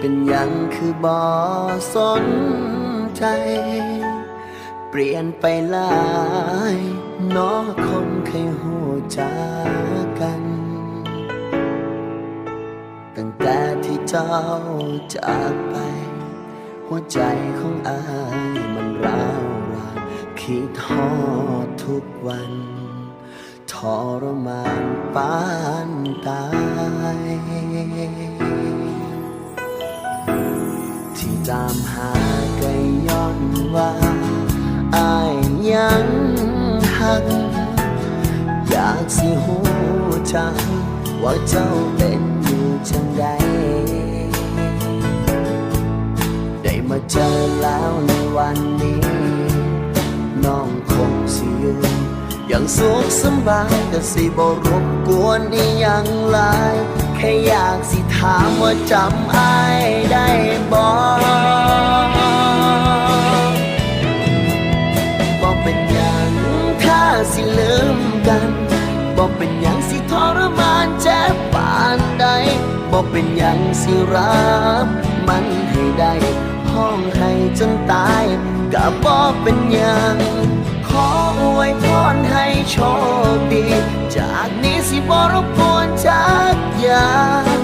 เป็นหยังคือบ่สนใจเปลี่ยนไปหลายน้อคนเคยหูจักกันตั้งแต่ที่เจ้าจากไปหัวใจของอายมันร้าวรานคิดฮอดทุกวันทรมานปานตายที่ตามหาก็ย้อนว่าอายยังหักอยากสิหูจักว่าเจ้าเป็นอยู่จังใดได้มาเจอแล้วในวันนี้น้องคงสิยืนอย่างสุขสบายแต่สิบ่รบกวนอีหยังหลายแค่อยากสิถามว่าจำอายได้บ่บ่เป็นหยังถ้าสิลืมกันบ่เป็นหยังสิทรมานเจ็บปานใดบ่เป็นหยังสิรับมันให้ได้ห้องให้จนตายก็บ่เป็นหยังขออวยพรให้โชคดีจากนี้สิบ่รบกวนจักอย่าง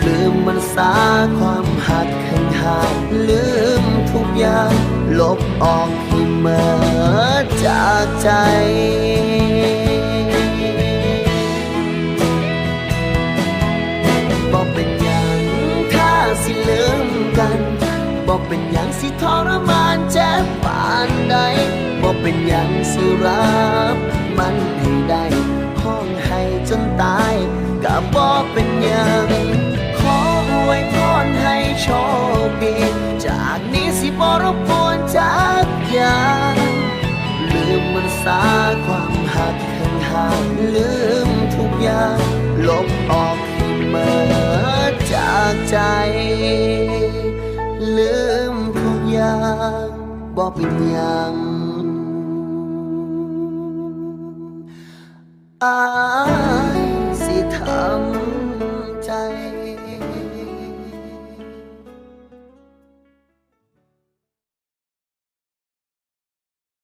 ลืมมันซาความหักข้างหายลืมทุกอย่างลบออกให้เมื่อจากใจบ่เป็นหยังถ้าสิลืมกันบ่เป็นหยังสิทรมานเจ็บปานใดบ่เป็นหยังสิรับมันให้ได้ห้องให้จนตายก็บ่เป็นหยังขออวยพรให้โชคดีจากนี้สิบ่รบกวนจักอย่างลืมมันซาความหักข้างหายลืมทุกอย่างลบออกให้เมื่อจากใจลืมทุกอย่างบ่เป็นหยัง